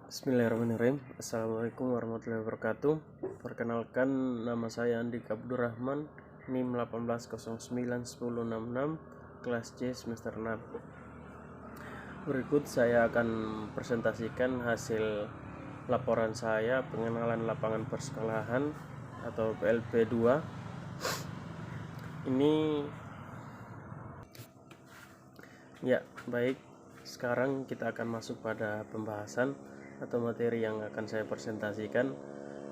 Bismillahirrahmanirrahim. Assalamualaikum warahmatullahi wabarakatuh. Perkenalkan, nama saya Andika Abdurrahman, NIM 18091066, kelas C semester 6. Berikut saya akan presentasikan hasil laporan saya pengenalan lapangan persekolahan atau PLP 2. Ini ya, baik. Sekarang kita akan masuk pada pembahasan atau materi yang akan saya presentasikan.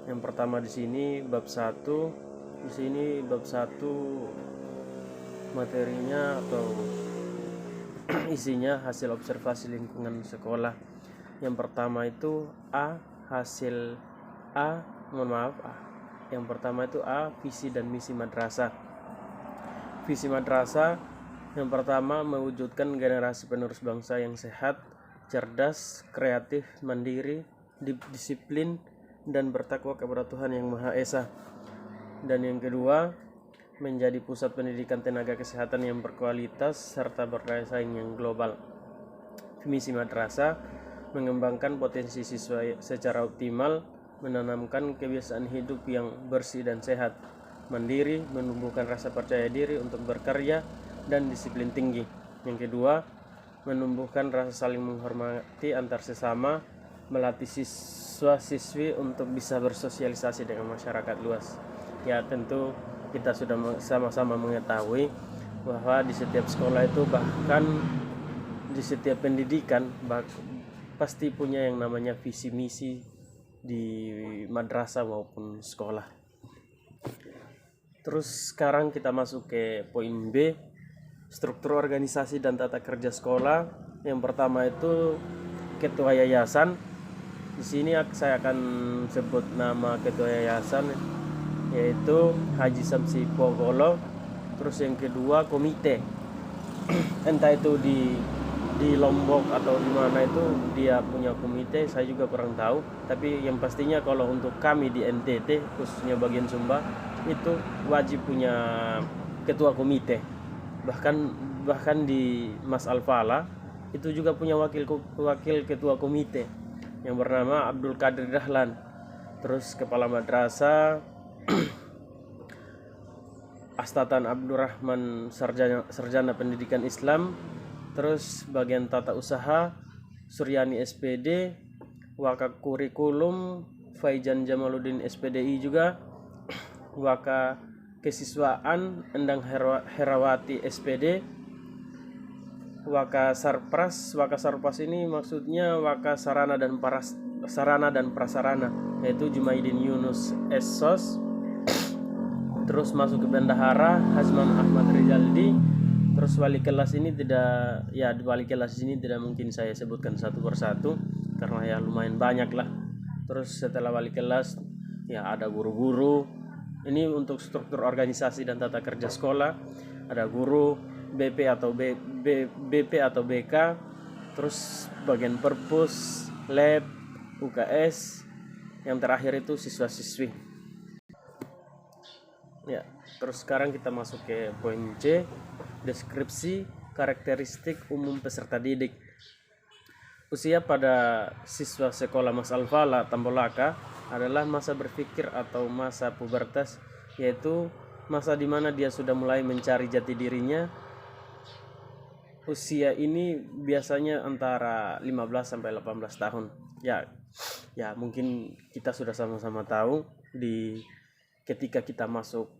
Yang pertama di sini bab 1. Di sini bab 1 materinya atau isinya hasil observasi lingkungan sekolah. Yang pertama itu Yang pertama itu A, visi dan misi madrasah. Visi madrasah yang pertama, mewujudkan generasi penerus bangsa yang sehat, cerdas, kreatif, mandiri, disiplin, dan bertakwa kepada Tuhan Yang Maha Esa. Dan yang kedua, menjadi pusat pendidikan tenaga kesehatan yang berkualitas serta berdaya saing yang global. Misi madrasah, mengembangkan potensi siswa secara optimal, menanamkan kebiasaan hidup yang bersih dan sehat, mandiri, menumbuhkan rasa percaya diri untuk berkarya, dan disiplin tinggi. Yang kedua, menumbuhkan rasa saling menghormati antar sesama, melatih siswa-siswi untuk bisa bersosialisasi dengan masyarakat luas. Ya, tentu kita sudah sama-sama mengetahui bahwa di setiap sekolah itu, bahkan di setiap pendidikan, pasti punya yang namanya visi misi di madrasah maupun sekolah. Terus sekarang kita masuk ke poin B, struktur organisasi dan tata kerja sekolah. Yang pertama itu ketua yayasan. Di sini saya akan sebut nama ketua yayasan, yaitu Haji Samsi Pogolo. Terus yang kedua komite. Entah itu di Lombok atau di mana itu dia punya komite, saya juga kurang tahu. Tapi yang pastinya kalau untuk kami di NTT, khususnya bagian Sumba, itu wajib punya ketua komite. Bahkan di Mas Alfala itu juga punya wakil ketua komite yang bernama Abdul Qadir Dahlan. Terus kepala madrasah Astatan Abdurrahman, sarjana pendidikan Islam. Terus bagian tata usaha Suryani SPD, Waka kurikulum Faijan Jamaluddin SPDI juga, Waka kesiswaan Endang Herawati SPD, Waka Sarpras ini maksudnya Waka sarana dan prasarana, yaitu Jumaidin Yunus Essos. Terus masuk ke bendahara Hazman Ahmad Rizaldi. Terus wali kelas ini tidak mungkin saya sebutkan satu persatu karena ya lumayan banyak lah. Terus setelah wali kelas ya ada guru-guru. Ini untuk struktur organisasi dan tata kerja sekolah. Ada guru, BP atau BK, terus bagian perpus, lab, UKS, yang terakhir itu siswa-siswi. Ya, terus sekarang kita masuk ke poin C, deskripsi karakteristik umum peserta didik. Usia pada siswa sekolah Mas Alfala Tambolaka adalah masa berpikir atau masa pubertas, yaitu masa di mana dia sudah mulai mencari jati dirinya. Usia ini biasanya antara 15 sampai 18 tahun. Ya mungkin kita sudah sama-sama tahu ketika kita masuk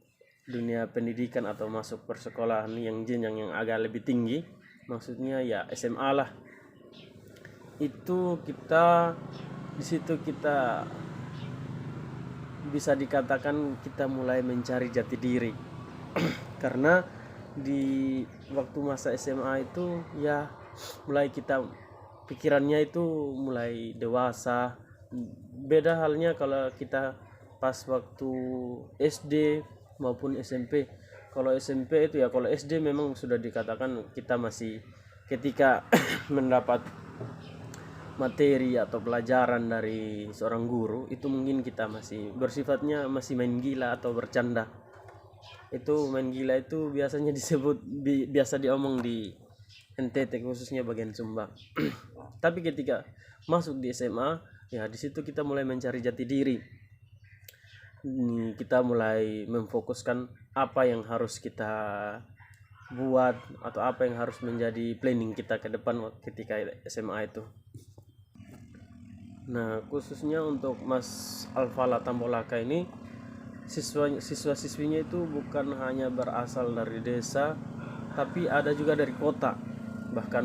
dunia pendidikan atau masuk persekolahan yang jenjang yang agak lebih tinggi, maksudnya ya SMA lah. Itu di situ kita bisa dikatakan kita mulai mencari jati diri. Karena di waktu masa SMA itu ya mulai kita pikirannya itu mulai dewasa. Beda halnya kalau kita pas waktu SD maupun SMP. Kalau SMP itu ya, kalau SD memang sudah dikatakan kita masih ketika mendapat materi atau pelajaran dari seorang guru, itu mungkin kita masih bersifatnya masih main gila atau bercanda. Itu main gila itu biasanya biasa diomong di NTT khususnya bagian Sumba. Tapi ketika masuk di SMA Ya, di situ kita mulai mencari jati diri. Kita mulai memfokuskan apa yang harus kita buat atau apa yang harus menjadi planning kita ke depan ketika SMA itu. Nah, khususnya untuk Mas Alfala Tambolaka ini, siswa-siswinya itu bukan hanya berasal dari desa, tapi ada juga dari kota. Bahkan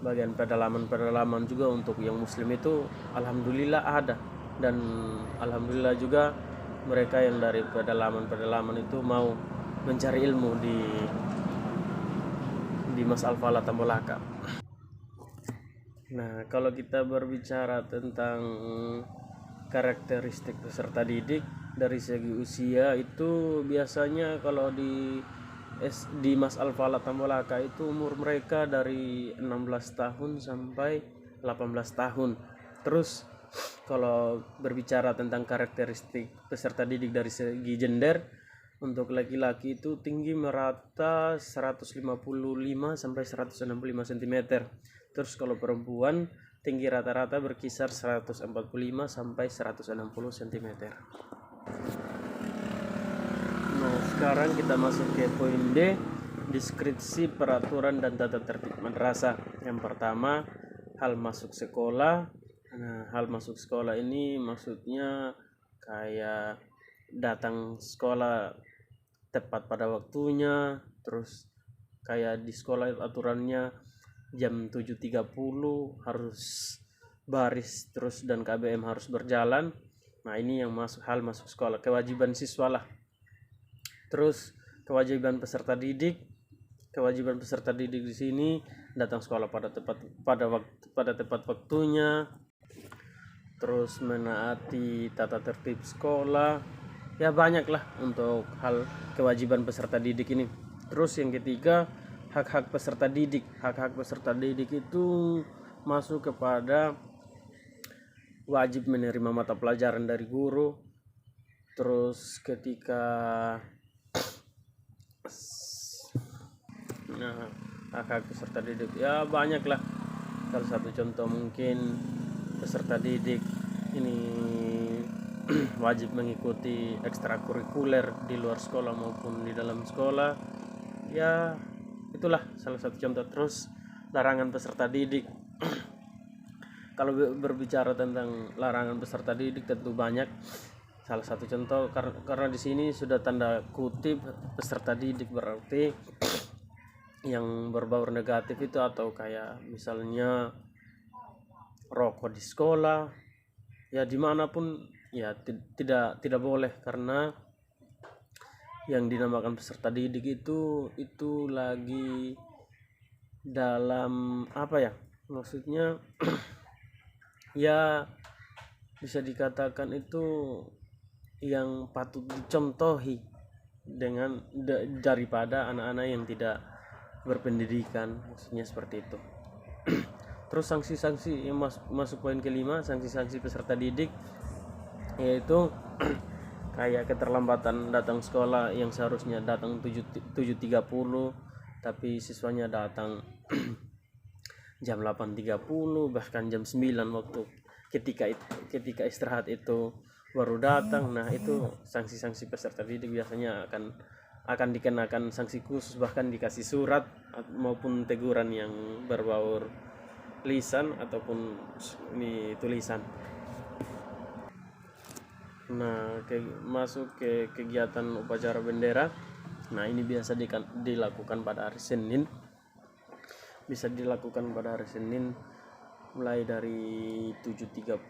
bagian pedalaman juga untuk yang muslim itu alhamdulillah ada. Dan alhamdulillah juga mereka yang dari pedalaman itu mau mencari ilmu di Mas Alfala Tambolaka. Nah, kalau kita berbicara tentang karakteristik peserta didik dari segi usia, itu biasanya kalau di Mas Alfala Tambolaka itu umur mereka dari 16 tahun sampai 18 tahun. Terus kalau berbicara tentang karakteristik peserta didik dari segi gender, untuk laki-laki itu tinggi merata 155 sampai 165 cm. Terus kalau perempuan tinggi rata-rata berkisar 145 sampai 160 cm. Nah, sekarang kita masuk ke poin D, deskripsi peraturan dan tata tertib madrasah. Yang pertama, hal masuk sekolah. Nah, hal masuk sekolah ini maksudnya kayak datang sekolah tepat pada waktunya, terus kayak di sekolah aturannya jam 7.30 harus baris terus dan KBM harus berjalan. Nah, ini yang hal masuk sekolah, kewajiban siswa lah. Terus kewajiban peserta didik di sini datang sekolah pada tepat waktunya, terus menaati tata tertib sekolah. Ya, banyak lah untuk hal kewajiban peserta didik ini. Terus yang ketiga, hak-hak peserta didik. Hak-hak peserta didik itu masuk kepada wajib menerima mata pelajaran dari guru. Terus ketika hak-hak peserta didik ya banyak lah. Salah satu contoh mungkin peserta didik ini wajib mengikuti ekstrakurikuler di luar sekolah maupun di dalam sekolah. Ya, itulah salah satu contoh. Terus larangan peserta didik. Kalau berbicara tentang larangan peserta didik tentu banyak. Salah satu contoh karena di sini sudah tanda kutip peserta didik, berarti yang berbau negatif itu atau kayak misalnya rokok di sekolah, ya dimanapun ya tidak boleh, karena yang dinamakan peserta didik itu lagi dalam apa ya, maksudnya ya bisa dikatakan itu yang patut dicontohi dengan daripada anak-anak yang tidak berpendidikan, maksudnya seperti itu. Terus sanksi-sanksi yang masuk poin kelima, sanksi-sanksi peserta didik, yaitu kayak keterlambatan datang sekolah yang seharusnya datang 7.30 tapi siswanya datang jam 8.30 bahkan jam 9 waktu ketika istirahat itu baru datang. Nah, itu sanksi-sanksi peserta didik biasanya akan dikenakan sanksi khusus, bahkan dikasih surat maupun teguran yang berbaur lisan ataupun ini tulisan. Nah, masuk ke kegiatan upacara bendera. Nah, ini biasa dilakukan pada hari Senin. Bisa dilakukan pada hari Senin mulai dari 7.30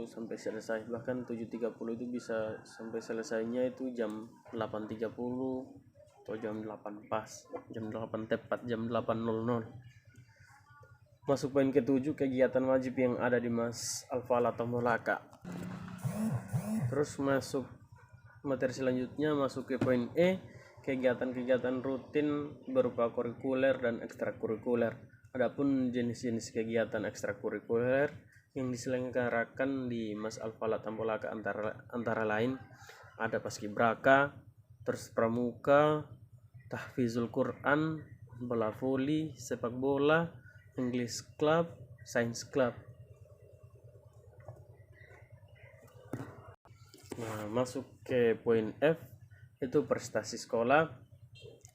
sampai selesai. Bahkan 7.30 itu bisa sampai selesainya itu jam 8.30 atau jam 8 pas, jam 8 tepat, jam 8.00. Masuk poin ke-7, kegiatan wajib yang ada di Mas Alfala Tambolaka. Terus masuk materi selanjutnya, masuk ke poin E, kegiatan-kegiatan rutin berupa kurikuler dan ekstrakurikuler. Adapun jenis-jenis kegiatan ekstrakurikuler yang diselenggarakan di Mas Alfala Tambolaka antara lain ada paskibraka, terus pramuka, tahfizul Quran, bola voli, sepak bola, English club, science club. Nah, masuk ke poin F, itu prestasi sekolah.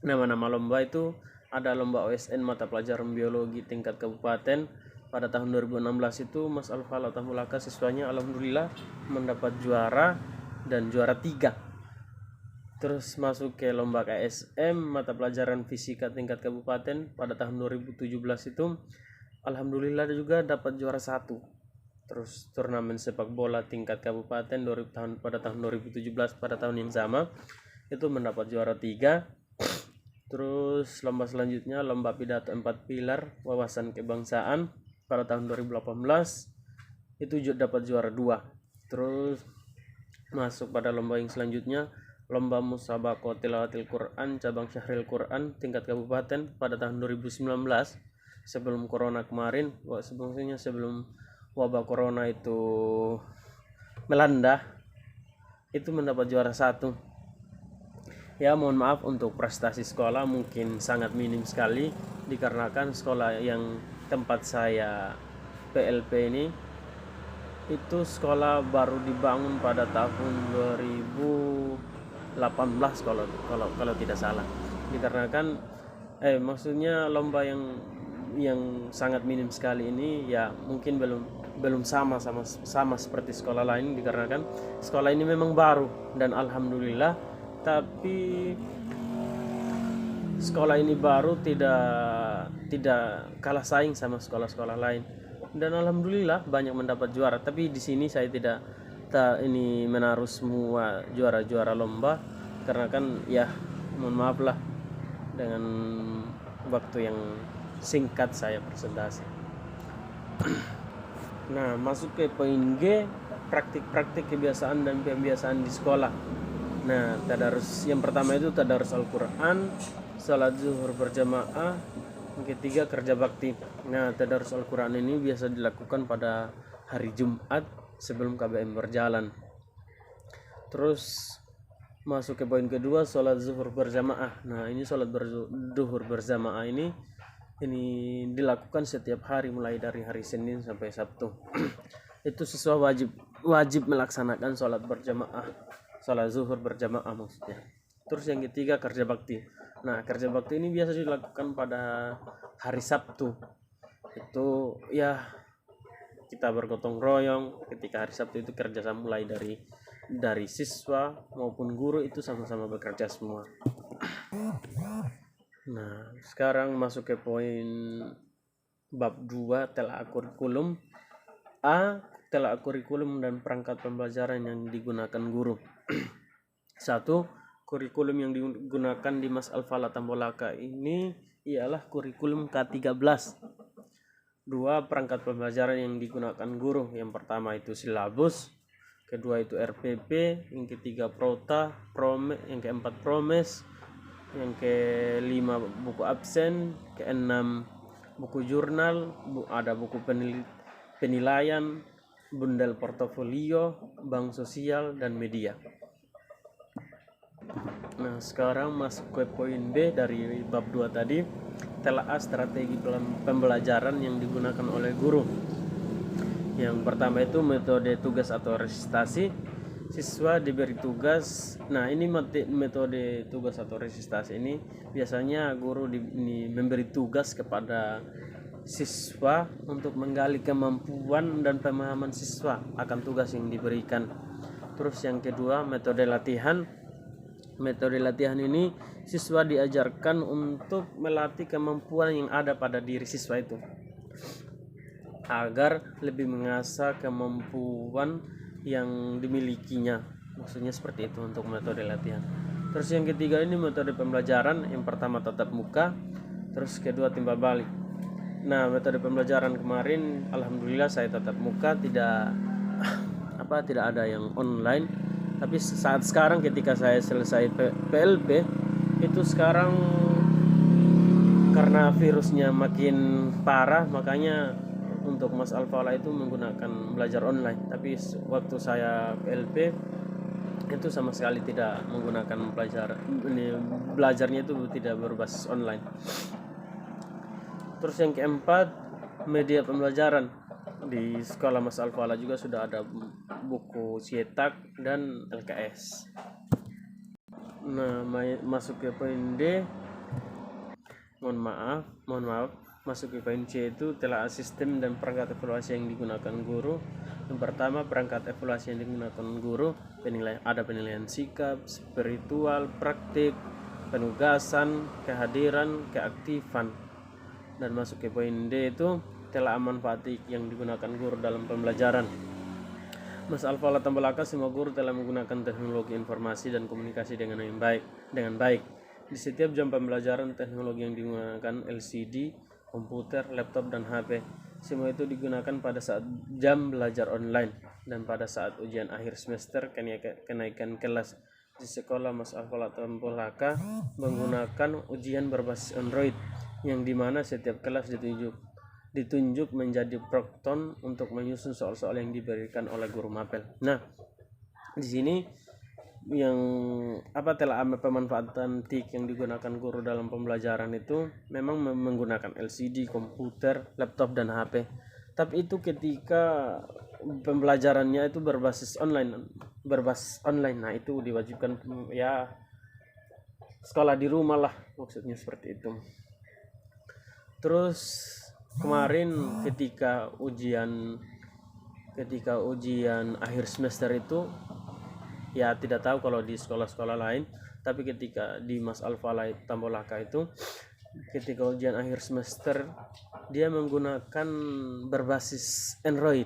Nama-nama lomba itu ada lomba OSN mata pelajaran biologi tingkat kabupaten. Pada tahun 2016 itu Mas Alfala Tamulaka siswanya alhamdulillah mendapat juara dan juara 3. Terus masuk ke lomba KSM mata pelajaran fisika tingkat kabupaten pada tahun 2017 itu alhamdulillah juga dapat juara 1. Terus turnamen sepak bola tingkat kabupaten pada tahun 2017 pada tahun yang sama itu mendapat juara 3. Terus lomba selanjutnya lomba pidato 4 pilar wawasan kebangsaan pada tahun 2018 itu juga dapat juara 2. Terus masuk pada lomba yang selanjutnya lomba musabaqah tilawatil Quran cabang Syahril Quran tingkat kabupaten pada tahun 2019 sebelum corona kemarin. Sebelum wabah corona itu melanda itu mendapat juara 1. Ya, mohon maaf untuk prestasi sekolah mungkin sangat minim sekali dikarenakan sekolah yang tempat saya PLP ini itu sekolah baru dibangun pada tahun 2018 kalau tidak salah. Dikarenakan maksudnya lomba yang sangat minim sekali ini ya mungkin belum sama seperti sekolah lain, dikarenakan sekolah ini memang baru dan alhamdulillah, tapi sekolah ini baru tidak kalah saing sama sekolah-sekolah lain dan alhamdulillah banyak mendapat juara. Tapi di sini saya tidak ini menaruh semua juara-juara lomba karena kan ya mohon maaf lah dengan waktu yang singkat saya presentasi. Nah, masuk ke poin G, praktik-praktik kebiasaan dan pembiasaan di sekolah. Nah, tadarus yang pertama itu tadarus Al-Quran, salat zuhur berjamaah, yang ketiga kerja bakti. Nah, tadarus Al-Quran ini biasa dilakukan pada hari Jumat sebelum KBM berjalan. Terus masuk ke poin kedua, salat zuhur berjamaah. Nah, ini salat zuhur berjamaah ini dilakukan setiap hari mulai dari hari Senin sampai Sabtu. Itu siswa wajib melaksanakan salat berjamaah. Salat zuhur berjamaah maksudnya. Terus yang ketiga kerja bakti. Nah, kerja bakti ini biasa dilakukan pada hari Sabtu. Itu ya kita bergotong royong ketika hari Sabtu itu kerja sama mulai dari siswa maupun guru itu sama-sama bekerja semua. Nah, sekarang masuk ke poin bab 2 telaah kurikulum. A. Telaah kurikulum dan perangkat pembelajaran yang digunakan guru. 1. Kurikulum yang digunakan di Mas Alfala Tambolaka ini ialah kurikulum K13. 2. Perangkat pembelajaran yang digunakan guru. Yang pertama itu silabus, kedua itu RPP, yang ketiga Prota, yang keempat Promes, yang kelima buku absen, keenam buku jurnal, ada buku penilaian, bundel portofolio, bank sosial, dan media. Nah, sekarang masuk ke poin B dari bab 2 tadi, telaah strategi pembelajaran yang digunakan oleh guru. Yang pertama itu metode tugas atau resistasi. Siswa diberi tugas. Nah, ini metode tugas atau resistasi ini biasanya guru memberi tugas kepada siswa untuk menggali kemampuan dan pemahaman siswa akan tugas yang diberikan. Terus yang kedua metode latihan. Metode latihan ini siswa diajarkan untuk melatih kemampuan yang ada pada diri siswa itu agar lebih mengasah kemampuan yang dimilikinya. Maksudnya seperti itu untuk metode latihan. Terus yang ketiga ini metode pembelajaran. Yang pertama tatap muka, terus kedua timbal balik. Nah, metode pembelajaran kemarin alhamdulillah saya tatap muka, tidak ada yang online. Tapi saat sekarang ketika saya selesai PLP itu sekarang karena virusnya makin parah, makanya untuk Mas Alfala itu menggunakan belajar online. Tapi waktu saya PLP itu sama sekali tidak menggunakan belajarnya itu tidak berbasis online. Terus yang keempat media pembelajaran. di sekolah Mas Alfala juga sudah ada buku cetak dan LKS. Nah, masuk ke poin D. Mohon maaf. Masuk ke poin C itu telah sistem dan perangkat evaluasi yang digunakan guru. Yang pertama, perangkat evaluasi yang digunakan guru, ada penilaian sikap, spiritual, praktik, penugasan, kehadiran, keaktifan. Dan masuk ke poin D itu telah manfaat yang digunakan guru dalam pembelajaran. Mas Alfala Tambolaka, semua guru telah menggunakan teknologi informasi dan komunikasi dengan baik. Di setiap jam pembelajaran, teknologi yang digunakan LCD, komputer, laptop, dan HP. Semua itu digunakan pada saat jam belajar online dan pada saat ujian akhir semester kenaikan kelas. Di sekolah Mas Alfala Tambolaka menggunakan ujian berbasis Android, yang dimana setiap kelas ditunjuk menjadi prokton untuk menyusun soal-soal yang diberikan oleh guru mapel. Nah, di sini yang telah pemanfaatan TIK yang digunakan guru dalam pembelajaran itu memang menggunakan LCD, komputer, laptop, dan HP. Tapi itu ketika pembelajarannya itu berbasis online. Nah, itu diwajibkan ya sekolah di rumah lah, maksudnya seperti itu. Terus kemarin ketika ujian akhir semester itu, ya tidak tahu kalau di sekolah-sekolah lain, tapi ketika di Mas Alfala Tambolaka itu ketika ujian akhir semester dia menggunakan berbasis Android.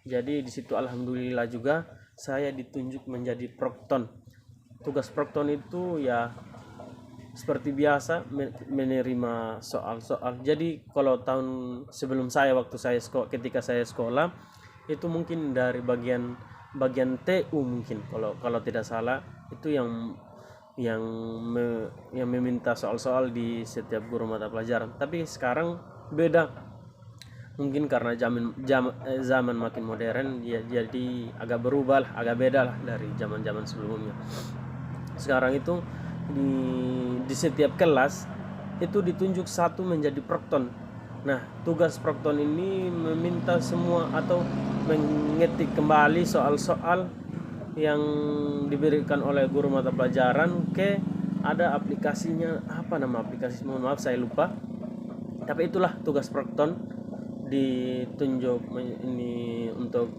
Jadi di situ alhamdulillah juga saya ditunjuk menjadi prokton. Tugas prokton itu ya seperti biasa menerima soal-soal. Jadi kalau tahun sebelum ketika saya sekolah itu mungkin dari bagian TU mungkin kalau tidak salah itu yang meminta soal-soal di setiap guru mata pelajaran. Tapi sekarang beda, mungkin karena zaman makin modern ya, jadi agak berubah lah, agak beda lah dari zaman sebelumnya. Sekarang itu di setiap kelas itu ditunjuk satu menjadi prokton. Nah, tugas prokton ini meminta semua atau mengetik kembali soal-soal yang diberikan oleh guru mata pelajaran ada aplikasinya, apa nama aplikasi, mohon maaf saya lupa. Tapi itulah tugas prokton, ditunjuk ini untuk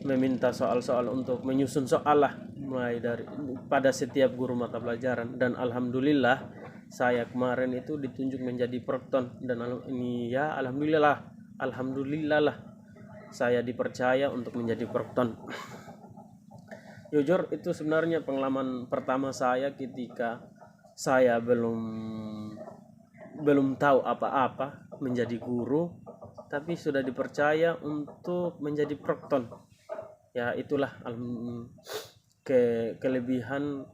meminta soal-soal untuk menyusun soal lah, mulai dari pada setiap guru mata pelajaran. Dan alhamdulillah saya kemarin itu ditunjuk menjadi prokton, dan alhamdulillah lah saya dipercaya untuk menjadi prokton. Jujur itu sebenarnya pengalaman pertama saya ketika saya belum tahu apa-apa menjadi guru, tapi sudah dipercaya untuk menjadi prokton. Ya itulah kelebihan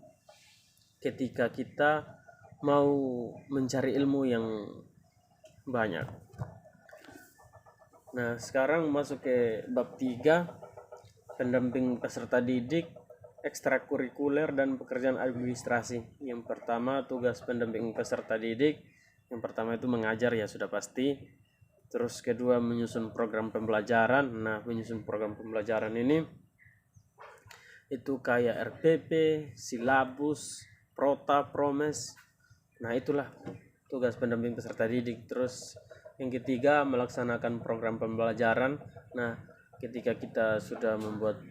ketika kita mau mencari ilmu yang banyak. Nah, sekarang masuk ke bab 3, pendamping peserta didik, ekstrakurikuler dan pekerjaan administrasi. Yang pertama, tugas pendamping peserta didik. Yang pertama itu mengajar, ya sudah pasti. Terus kedua, menyusun program pembelajaran. Nah, menyusun program pembelajaran ini itu kayak RPP, silabus, prota, promes. Nah, itulah tugas pendamping peserta didik. Terus yang ketiga, melaksanakan program pembelajaran. Nah, ketika kita sudah membuat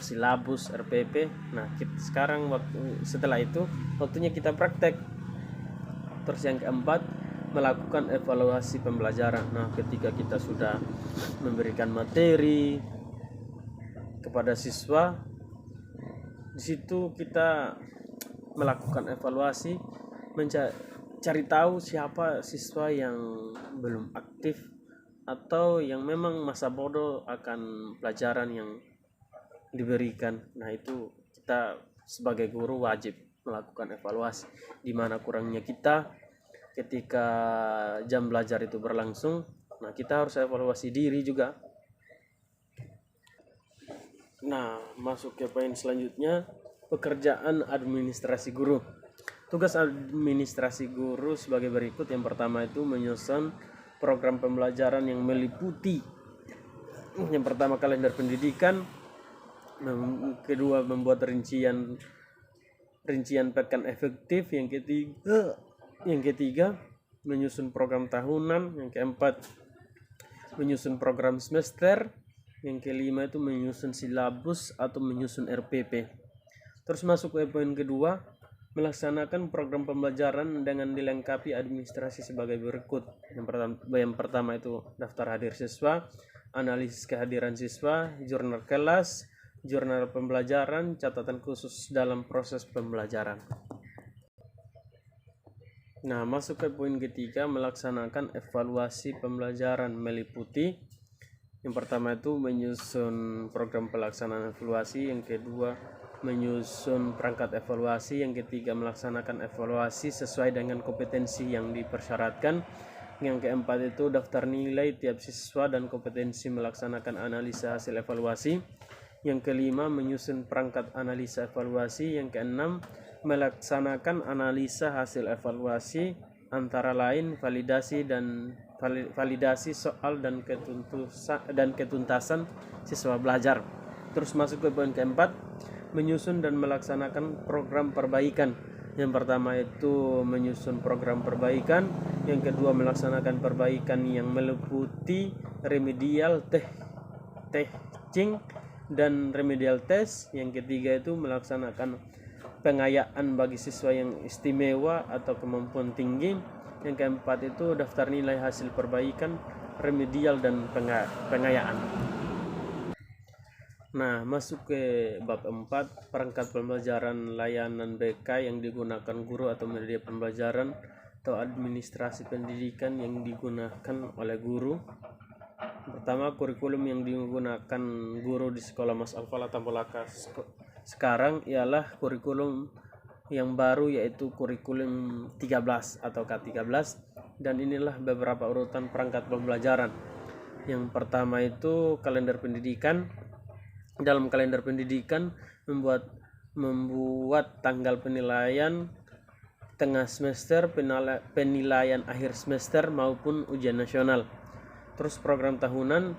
silabus, RPP, nah sekarang setelah itu waktunya kita praktek. Terus yang keempat, melakukan evaluasi pembelajaran. Nah, ketika kita sudah memberikan materi kepada siswa, di situ kita melakukan evaluasi, cari tahu siapa siswa yang belum aktif atau yang memang masa bodoh akan pelajaran yang diberikan. Nah, itu kita sebagai guru wajib melakukan evaluasi, di mana kurangnya kita ketika jam belajar itu berlangsung. Nah, kita harus evaluasi diri juga. Nah, masuk ke poin selanjutnya, pekerjaan administrasi guru. Tugas administrasi guru sebagai berikut. Yang pertama itu menyusun program pembelajaran yang meliputi yang pertama kalender pendidikan, kedua membuat rincian pekan efektif, yang ketiga menyusun program tahunan, yang keempat menyusun program semester, yang kelima itu menyusun silabus atau menyusun RPP. Terus masuk ke poin kedua, melaksanakan program pembelajaran dengan dilengkapi administrasi sebagai berikut. Yang pertama itu daftar hadir siswa, analisis kehadiran siswa, jurnal kelas, jurnal pembelajaran, catatan khusus dalam proses pembelajaran. Nah, masuk ke poin ketiga, melaksanakan evaluasi pembelajaran meliputi yang pertama itu menyusun program pelaksanaan evaluasi, yang kedua menyusun perangkat evaluasi, yang ketiga melaksanakan evaluasi sesuai dengan kompetensi yang dipersyaratkan, yang keempat itu daftar nilai tiap siswa dan kompetensi melaksanakan analisa hasil evaluasi, yang kelima menyusun perangkat analisa evaluasi, yang keenam melaksanakan analisa hasil evaluasi antara lain validasi soal dan ketuntasan siswa belajar. Terus masuk ke poin keempat, menyusun dan melaksanakan program perbaikan. Yang pertama itu menyusun program perbaikan, yang kedua melaksanakan perbaikan yang meliputi remedial teaching dan remedial test, yang ketiga itu melaksanakan pengayaan bagi siswa yang istimewa atau kemampuan tinggi, yang keempat itu daftar nilai hasil perbaikan, remedial dan pengayaan. Nah, masuk ke bab 4, perangkat pembelajaran layanan BK yang digunakan guru atau media pembelajaran atau administrasi pendidikan yang digunakan oleh guru. Pertama, kurikulum yang digunakan guru di sekolah Mas Alfala Tambolaka sekarang ialah kurikulum yang baru, yaitu kurikulum 13 atau K13, dan inilah beberapa urutan perangkat pembelajaran. Yang pertama itu kalender pendidikan. Dalam kalender pendidikan membuat tanggal penilaian tengah semester, penilaian akhir semester maupun ujian nasional. Terus program tahunan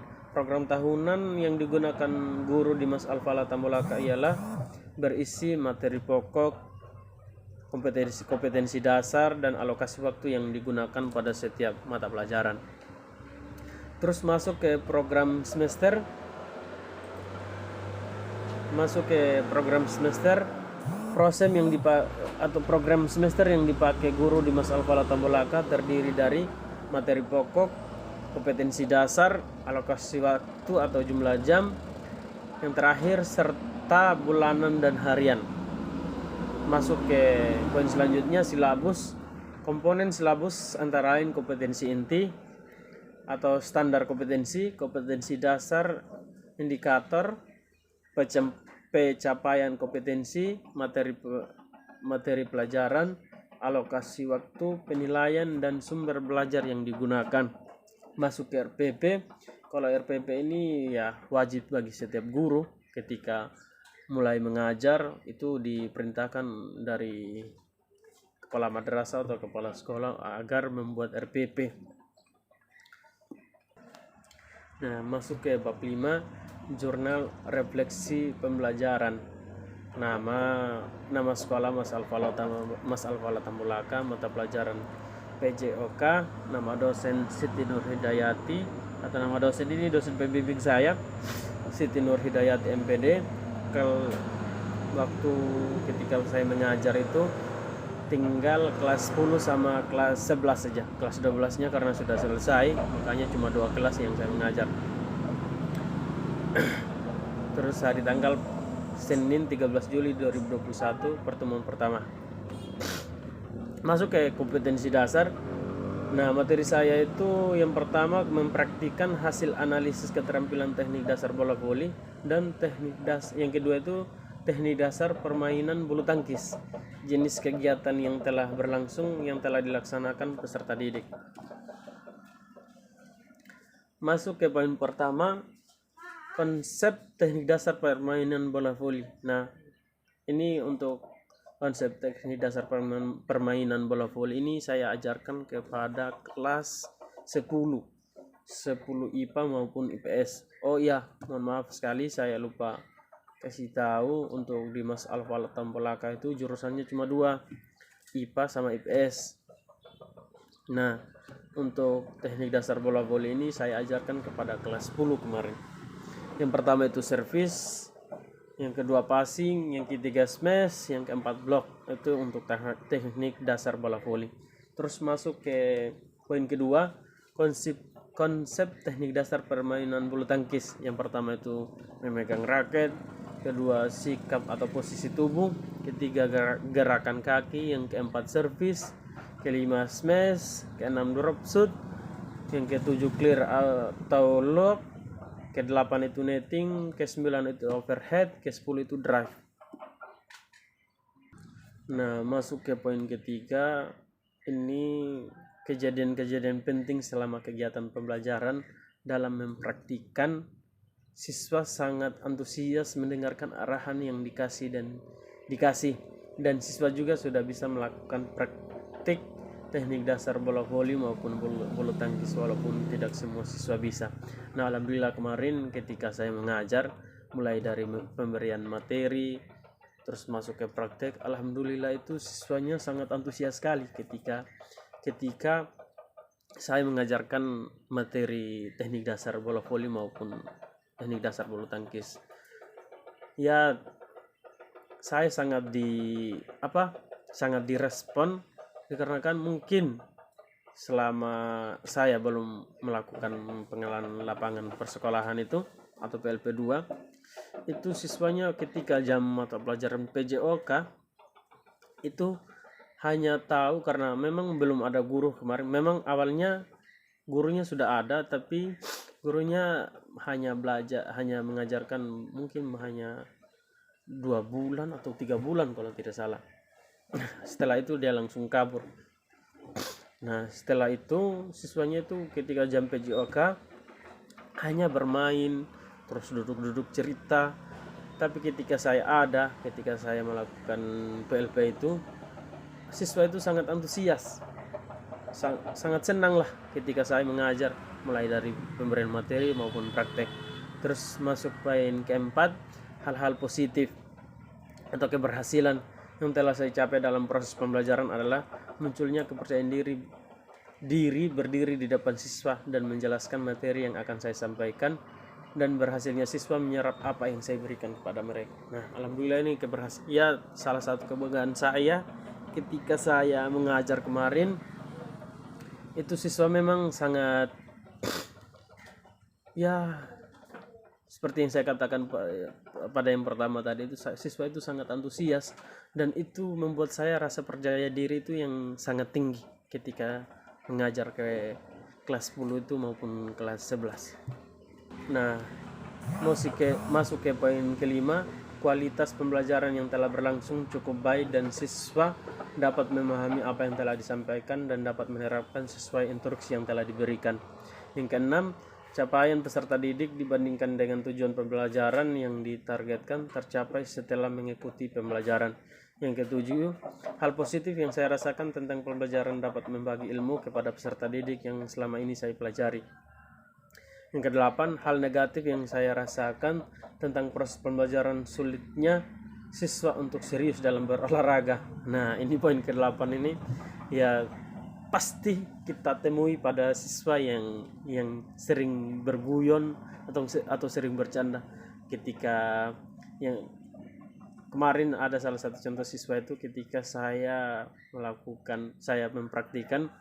yang digunakan guru di Mas Alfala Tambolaka ialah berisi materi pokok, kompetensi dasar, dan alokasi waktu yang digunakan pada setiap mata pelajaran. Terus masuk ke program semester. Program semester yang dipakai guru di Mas Alfala Tambolaka terdiri dari materi pokok, kompetensi dasar, alokasi waktu atau jumlah jam, yang terakhir serta bulanan dan harian. Masuk ke poin selanjutnya, silabus. Komponen silabus antara lain kompetensi inti atau standar kompetensi dasar, indikator, pencapaian kompetensi, materi pelajaran, alokasi waktu, penilaian, dan sumber belajar yang digunakan. Masuk ke RPP. Kalau RPP ini ya wajib bagi setiap guru ketika mulai mengajar, itu diperintahkan dari kepala madrasah atau kepala sekolah agar membuat RPP. Nah, masuk ke bab 5, jurnal refleksi pembelajaran. Nama sekolah Mas Alfala Tambolaka, mata pelajaran PJOK, nama dosen Siti Nur Hidayati, atau nama dosen ini dosen pembimbing saya Siti Nur Hidayati MPD. Waktu ketika saya mengajar itu tinggal kelas 10 sama kelas 11 saja. Kelas 12 nya karena sudah selesai, makanya cuma 2 kelas yang saya mengajar. Terus hari tanggal Senin 13 Juli 2021 pertemuan pertama. Masuk ke kompetensi dasar. Nah, materi saya itu yang pertama mempraktikkan hasil analisis keterampilan teknik dasar bola voli, dan yang kedua itu teknik dasar permainan bulu tangkis, jenis kegiatan yang telah berlangsung yang telah dilaksanakan peserta didik. Masuk ke poin pertama, konsep teknik dasar permainan bola voli. Nah, ini untuk konsep teknik dasar permainan bola voli ini saya ajarkan kepada kelas 10 IPA maupun IPS. Oh iya, mohon maaf sekali saya lupa kasih tahu, untuk di Mas Alfa Tampelaka itu jurusannya cuma 2, IPA sama IPS. Nah, untuk teknik dasar bola voli ini saya ajarkan kepada kelas 10 kemarin. Yang pertama itu servis, yang kedua passing, yang ketiga smash, yang keempat block. Itu untuk teknik dasar bola voli. Terus masuk ke poin kedua, konsep teknik dasar permainan bulu tangkis. Yang pertama itu memegang raket, kedua sikap atau posisi tubuh, ketiga gerakan kaki, yang keempat servis, kelima smash, keenam drop shoot, yang ketujuh clear atau lob, ke-8 itu netting, ke-9 itu overhead, ke-10 itu drive. Nah, masuk ke poin ketiga, ini kejadian-kejadian penting selama kegiatan pembelajaran. Dalam mempraktikkan, siswa sangat antusias mendengarkan arahan yang dikasih dan siswa juga sudah bisa melakukan praktik teknik dasar bola voli maupun bulu tangkis, walaupun tidak semua siswa bisa. Nah, alhamdulillah kemarin ketika saya mengajar, mulai dari pemberian materi terus masuk ke praktek, alhamdulillah itu siswanya sangat antusias sekali ketika saya mengajarkan materi teknik dasar bola voli maupun teknik dasar bulu tangkis. Ya, saya sangat direspon, dikarenakan mungkin selama saya belum melakukan pengenalan lapangan persekolahan itu atau PLP 2, itu siswanya ketika jam mata pelajaran PJOK itu hanya tahu, karena memang belum ada guru kemarin. Memang awalnya gurunya sudah ada, tapi gurunya hanya mengajarkan mungkin hanya 2 bulan atau 3 bulan kalau tidak salah. Setelah itu dia langsung kabur. Nah, setelah itu siswanya itu ketika jam PJOK hanya bermain, terus duduk-duduk cerita. Tapi ketika saya melakukan PLP itu, siswa itu sangat antusias, sangat senang lah ketika saya mengajar, mulai dari pemberian materi maupun praktek. Terus masuk poin keempat, hal-hal positif atau keberhasilan yang telah saya capai dalam proses pembelajaran adalah munculnya kepercayaan diri berdiri di depan siswa dan menjelaskan materi yang akan saya sampaikan, dan berhasilnya siswa menyerap apa yang saya berikan kepada mereka. Nah, alhamdulillah ini keberhasilan. Salah satu kebanggaan saya ketika saya mengajar kemarin, itu siswa memang sangat, ya seperti yang saya katakan pada yang pertama tadi, itu siswa itu sangat antusias, dan itu membuat saya rasa percaya diri itu yang sangat tinggi ketika mengajar ke kelas 10 itu maupun kelas 11. Nah, masuk ke poin kelima, kualitas pembelajaran yang telah berlangsung cukup baik dan siswa dapat memahami apa yang telah disampaikan dan dapat menerapkan sesuai instruksi yang telah diberikan. Yang keenam, capaian peserta didik dibandingkan dengan tujuan pembelajaran yang ditargetkan tercapai setelah mengikuti pembelajaran. Yang ketujuh, hal positif yang saya rasakan tentang pembelajaran dapat membagi ilmu kepada peserta didik yang selama ini saya pelajari. Yang kedelapan, hal negatif yang saya rasakan tentang proses pembelajaran sulitnya siswa untuk serius dalam berolahraga. Nah, ini poin ke-8 ini ya pasti kita temui pada siswa yang sering berguyon atau sering bercanda. Ketika yang kemarin ada salah satu contoh siswa itu ketika saya mempraktikkan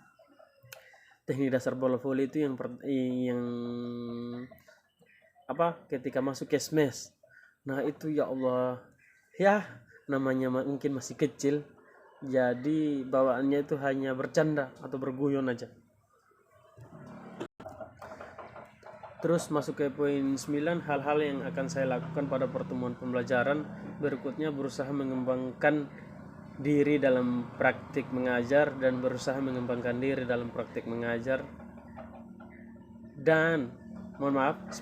teknik dasar bola voli itu yang ketika masuk ke smash. Nah, itu ya Allah, ya namanya mungkin masih kecil, jadi bawaannya itu hanya bercanda atau berguyon aja. Terus masuk ke poin 9, hal-hal yang akan saya lakukan pada pertemuan pembelajaran berikutnya: berusaha mengembangkan diri dalam praktik mengajar dan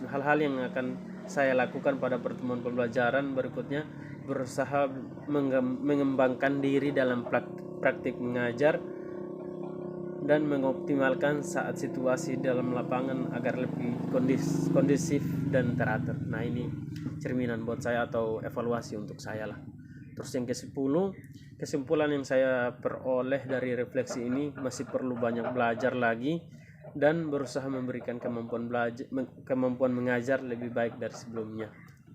hal-hal yang akan saya lakukan pada pertemuan pembelajaran berikutnya: berusaha mengembangkan diri dalam praktik mengajar dan mengoptimalkan saat situasi dalam lapangan agar lebih kondisif dan teratur. Nah, ini cerminan buat saya atau evaluasi untuk saya lah. Terus yang ke-10, kesimpulan yang saya peroleh dari refleksi ini, masih perlu banyak belajar lagi dan berusaha memberikan kemampuan mengajar lebih baik dari sebelumnya.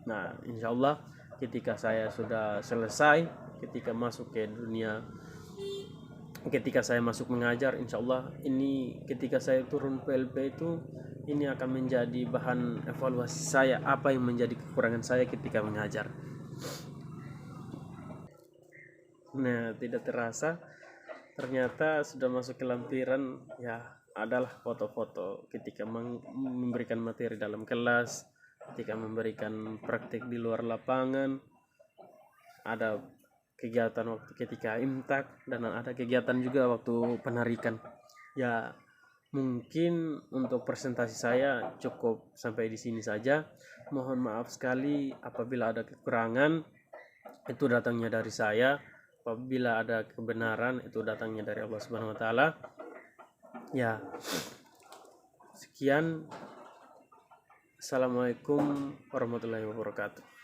Nah, insya Allah ketika saya sudah selesai, ketika saya masuk mengajar, insya Allah ini ketika saya turun PLP itu, ini akan menjadi bahan evaluasi saya, apa yang menjadi kekurangan saya ketika mengajar. Nah, tidak terasa ternyata sudah masuk ke lampiran ya, adalah foto-foto ketika memberikan materi dalam kelas, ketika memberikan praktik di luar lapangan, ada kegiatan waktu ketika imtak, dan ada kegiatan juga waktu penarikan. Ya, mungkin untuk presentasi saya cukup sampai di sini saja. Mohon maaf sekali apabila ada kekurangan, itu datangnya dari saya. Apabila ada kebenaran, itu datangnya dari Allah Subhanahu wa taala. Ya, sekian. Assalamualaikum warahmatullahi wabarakatuh.